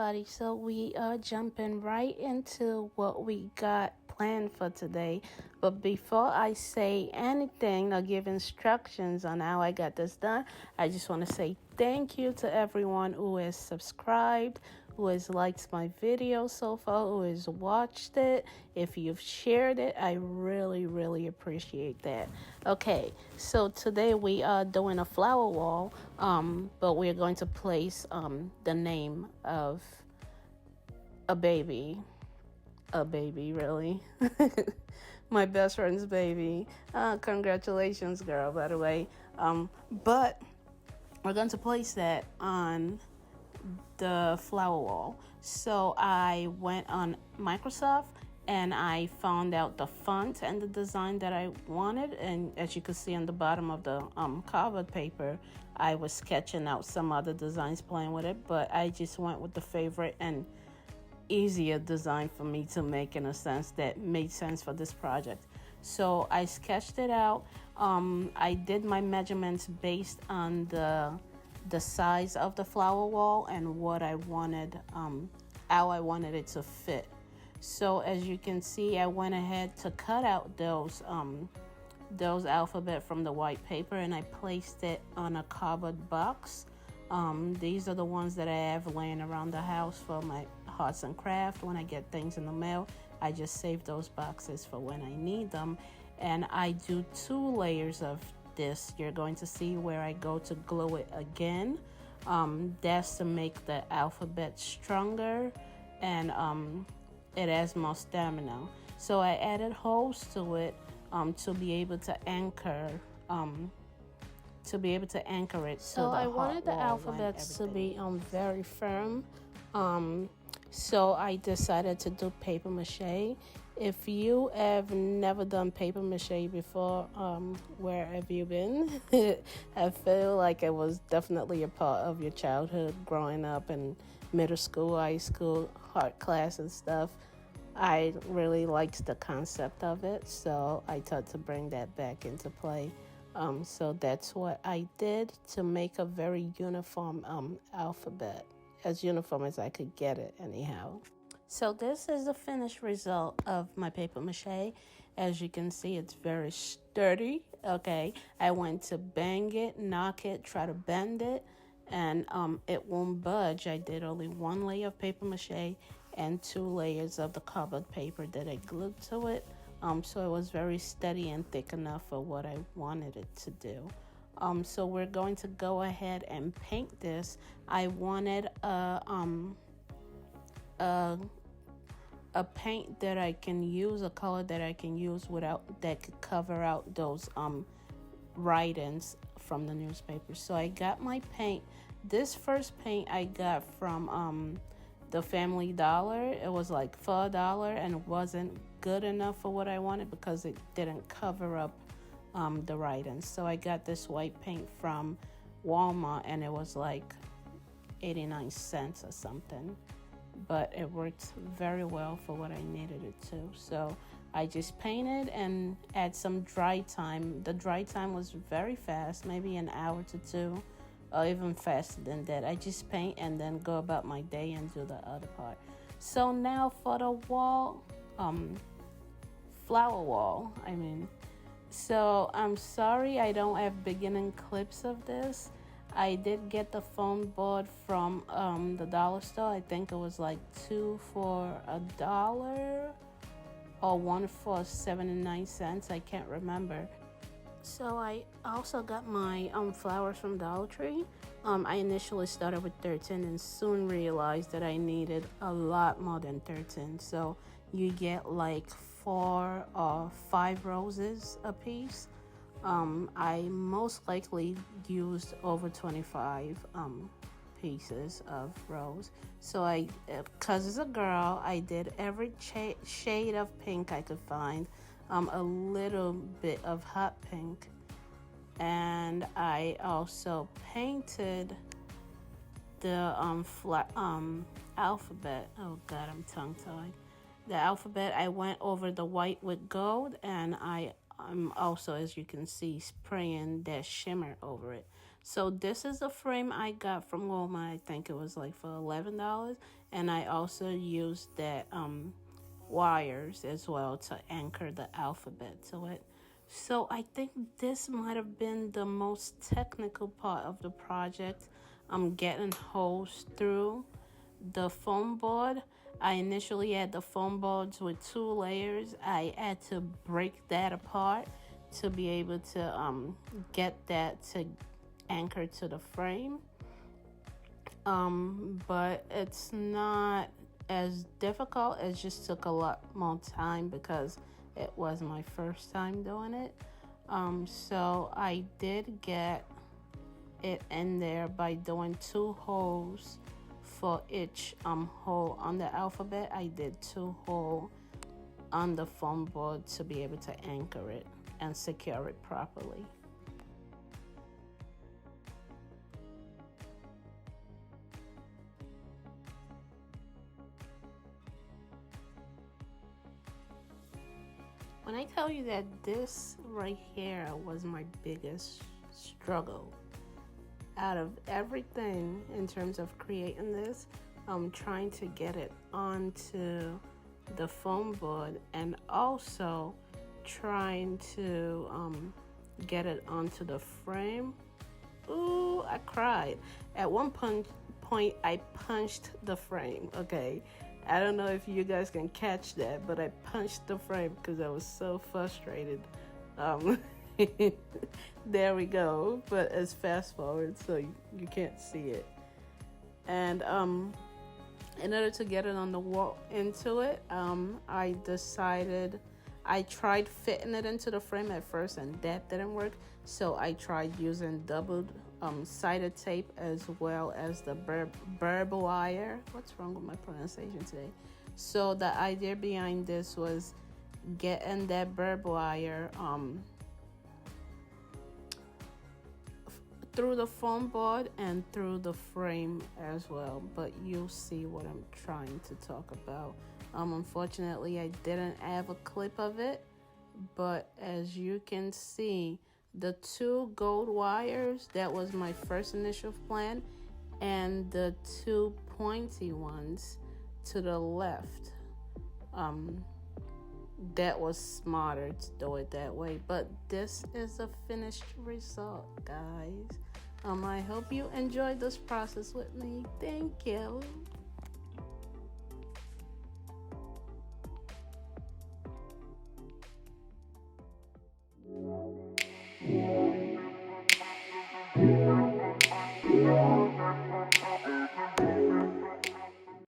everybody. So we are jumping right into what we got planned for today. But before I say anything or give instructions on how I got this done, I just want to say thank you to everyone who has subscribed, who has liked my video so far, who has watched it. If you've shared it, I really appreciate that. Okay, so today we are doing a flower wall, but we're going to place the name of a baby, really. My best friend's baby. Congratulations, girl, by the way. But we're going to place that on the flower wall. So I went on Microsoft and I found out the font and the design that I wanted. And as you can see on the bottom of the Carboard paper, I was sketching out some other designs, playing with it, but I just went with the favorite and easier design for me to make, in a sense that made sense for this project. So I sketched it out. I did my measurements based on the size of the flower wall and what I wanted, how I wanted it to fit. So as you can see, I went ahead to cut out those alphabet from the white paper, and I placed it on a cardboard box. These are the ones that I have laying around the house for my arts and craft. When I get things in the mail, I just save those boxes for when I need them. And I do 2 layers of this. You're going to see where I go to glue it again. That's to make the alphabet stronger, and it has more stamina. So I added holes to it to be able to anchor it. So I wanted the alphabets to be very firm. So I decided to do paper mache. If you have never done paper mache before, where have you been? I feel like it was definitely a part of your childhood growing up in middle school, high school, art class and stuff. I really liked the concept of it, so I thought to bring that back into play. So that's what I did to make a very uniform alphabet, as uniform as I could get it anyhow. So this is the finished result of my paper mache. As you can see, it's very sturdy. Okay, I went to bang it, knock it, try to bend it, and it won't budge. I did only 1 layer of paper mache and 2 layers of the cardboard paper that I glued to it. So it was very steady and thick enough for what I wanted it to do. So we're going to go ahead and paint this. I wanted a paint that I can use, a color that I can use that could cover out those write-ins from the newspaper. So I got my paint. This first paint I got from the Family Dollar. It was like $4 and it wasn't good enough for what I wanted because it didn't cover up the write-ins. So I got this white paint from Walmart and it was like 89 cents or something, but it worked very well for what I needed it to. So I just painted and add some dry time. The dry time was very fast, maybe an hour to 2, or even faster than that. I just paint and then go about my day and do the other part. So now for the wall, flower wall, So I'm sorry I don't have beginning clips of this. I did get the foam board from the dollar store. I think it was like 2 for $1 or 1 for 79 cents. I can't remember. So I also got my flowers from Dollar Tree. I initially started with 13 and soon realized that I needed a lot more than 13. So you get like 4 or 5 roses a piece. I most likely used over 25 pieces of rose. So because as a girl, I did every shade of pink I could find, a little bit of hot pink, and I also painted the alphabet. Oh God, I'm tongue-tied. The alphabet, I went over the white with gold, and I'm also, as you can see, spraying that shimmer over it. So this is a frame I got from Walmart. I think it was like for $11. and I also used that wires as well to anchor the alphabet to it. So I think this might have been the most technical part of the project. I'm getting holes through the foam board. I initially had the foam boards with 2 layers. I had to break that apart to be able to get that to anchor to the frame. But it's not as difficult. It just took a lot more time because it was my first time doing it. So I did get it in there by doing 2 holes for each hole on the alphabet. I did 2 holes on the foam board to be able to anchor it and secure it properly. When I tell you that this right here was my biggest struggle out of everything in terms of creating this, trying to get it onto the foam board and also trying to get it onto the frame. Ooh, I cried. At one point, I punched the frame, okay? I don't know if you guys can catch that, but I punched the frame because I was so frustrated. There we go. But it's fast forward, so you can't see it. And in order to get it on the wall into it, I tried fitting it into the frame at first, and that didn't work. So I tried using double sided tape as well as the burb wire. What's wrong with my pronunciation today? So the idea behind this was getting that burb wire through the foam board and through the frame as well. But you'll see what I'm trying to talk about. Unfortunately, I didn't have a clip of it, but as you can see, the 2 gold wires, that was my first initial plan, and the 2 pointy ones to the left, that was smarter to do it that way. But this is a finished result, guys. I hope you enjoyed this process with me. Thank you.